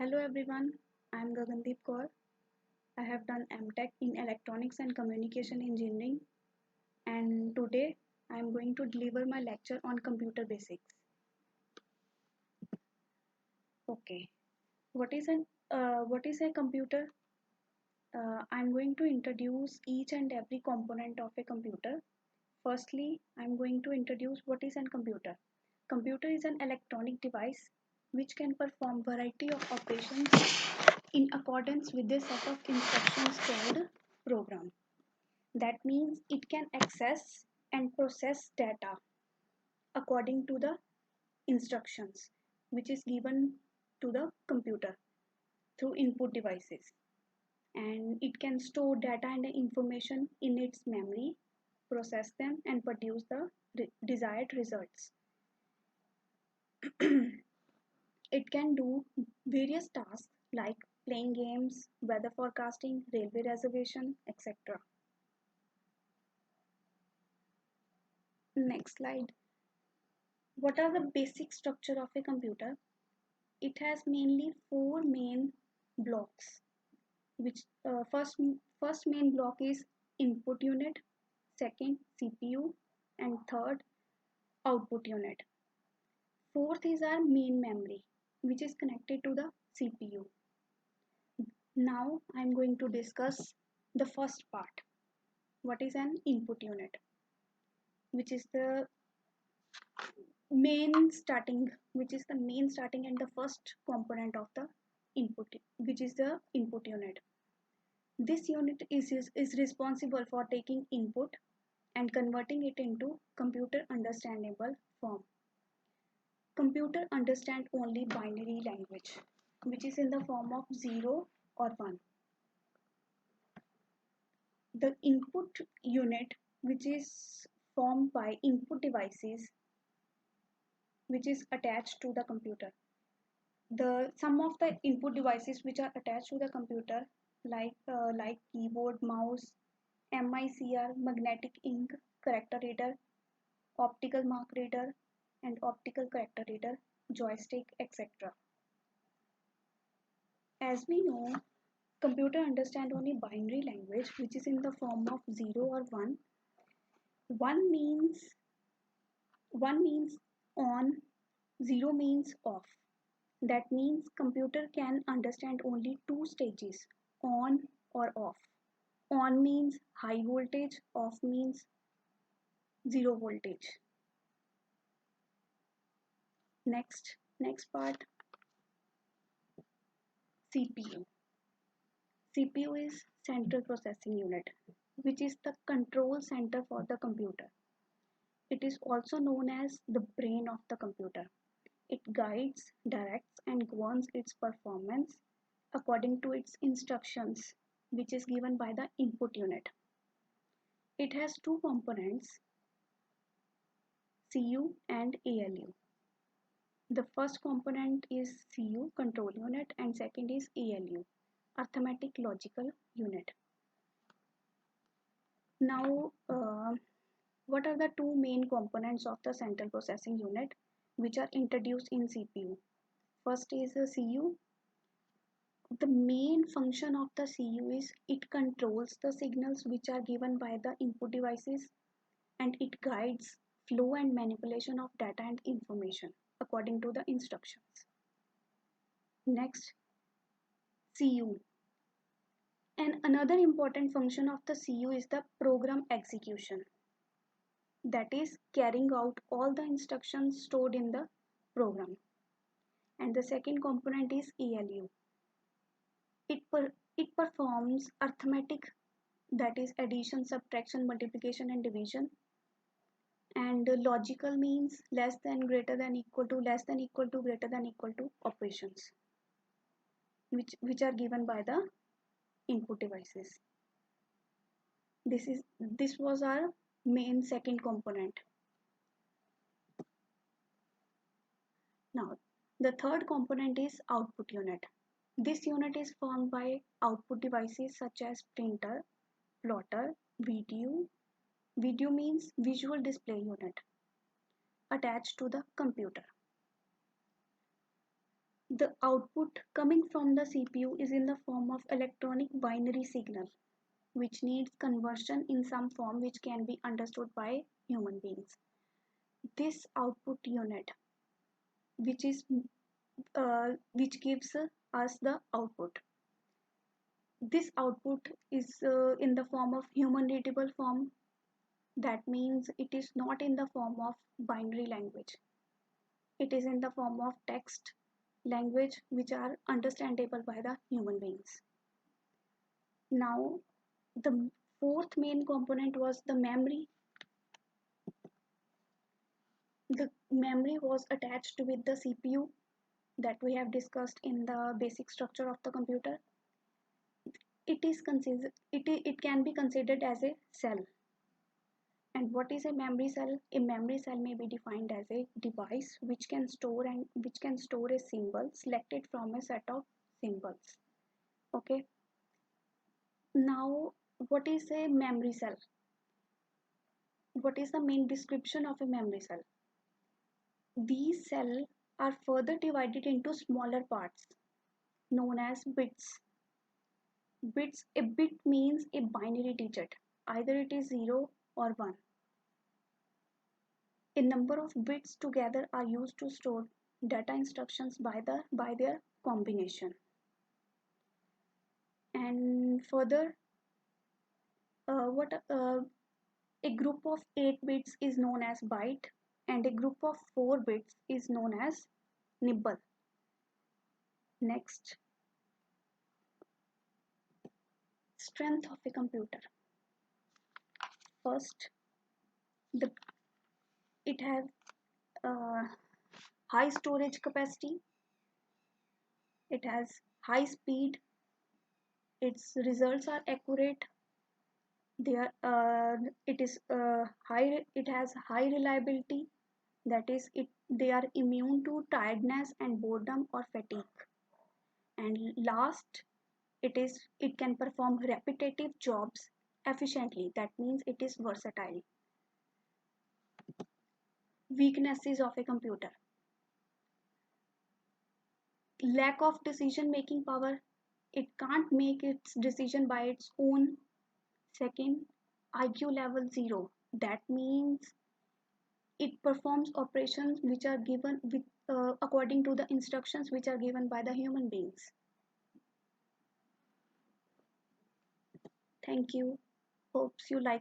Hello everyone, I am Gagandeep Kaur. I have done MTech in Electronics and Communication Engineering, and today I am going to deliver my lecture on computer basics. Okay, what is a computer? I am going to introduce each and every component of a computer. Firstly, I am going to introduce what is a computer. Computer is an electronic device which can perform variety of operations in accordance with a set of instructions called program. That means it can access and process data according to the instructions which is given to the computer through input devices, and it can store data and information in its memory, process them and produce the desired results. It can do various tasks like playing games, weather forecasting, railway reservation, etc. Next slide. What are the basic structure of a computer? It has mainly four main blocks, which first main block is input unit, second CPU, and third output unit. Fourth is our main memory, which is connected to the CPU. Now I am going to discuss the first part. What is an input unit? Which is the main starting and the first component of the input, which is the input unit. This unit is responsible for taking input and converting it into computer understandable form. Computer understand only binary language, which is in the form of 0 or 1. The input unit, which is formed by input devices, which is attached to the computer. Some of the input devices which are attached to the computer, like keyboard, mouse, MICR, magnetic ink, character reader, optical mark reader, and optical character reader, joystick, etc. As we know, computer understand only binary language, which is in the form of 0 or 1. One means on, 0 means off. That means computer can understand only two stages, on or off. On means high voltage, off means 0 voltage. Next part, CPU. CPU is central processing unit, which is the control center for the computer. It is also known as the brain of the computer. It guides, directs, and governs its performance according to its instructions, which is given by the input unit. It has two components, CU and ALU. The first component is CU, control unit, and second is ALU, arithmetic logical unit. Now, what are the two main components of the central processing unit which are introduced in CPU? First is the CU. The main function of the CU is it controls the signals which are given by the input devices, and it guides flow and manipulation of data and information according to the instructions. Next, CU. And another important function of the CU is the program execution. That is carrying out all the instructions stored in the program. And the second component is ALU. It performs arithmetic, that is addition, subtraction, multiplication and division. And logical means less than, greater than, equal to, less than, equal to, greater than, equal to operations, which are given by the input devices. This was our main second component. Now, the third component is output unit. This unit is formed by output devices such as printer, plotter, video. Video means visual display unit attached to the computer. The output coming from the CPU is in the form of electronic binary signal, which needs conversion in some form which can be understood by human beings. This output unit, which is which gives us the output. This output is in the form of human readable form. That means it is not in the form of binary language. It is in the form of text language which are understandable by the human beings. Now, the fourth main component was the memory. The memory was attached with the CPU that we have discussed in the basic structure of the computer. It can be considered as a cell. And what is a memory cell? A memory cell may be defined as a device which can store a symbol selected from a set of symbols. Okay. Now, what is a memory cell? What is the main description of a memory cell? These cells are further divided into smaller parts known as bits. A bit means a binary digit. Either it is 0 or 1. A number of bits together are used to store data instructions by their combination. And further, what a group of 8 bits is known as byte, and a group of 4 bits is known as nibble. Next, strength of a computer. First, it has high storage capacity, it has high speed, its results are accurate, it has high reliability, that is they are immune to tiredness and boredom or fatigue. And last, it can perform repetitive jobs efficiently, that means it is versatile. Weaknesses of a computer: lack of decision making power, it can't make its decision by its own. Second, IQ level 0, that means it performs operations which are given according to the instructions which are given by the human beings. Thank you. Hopes you like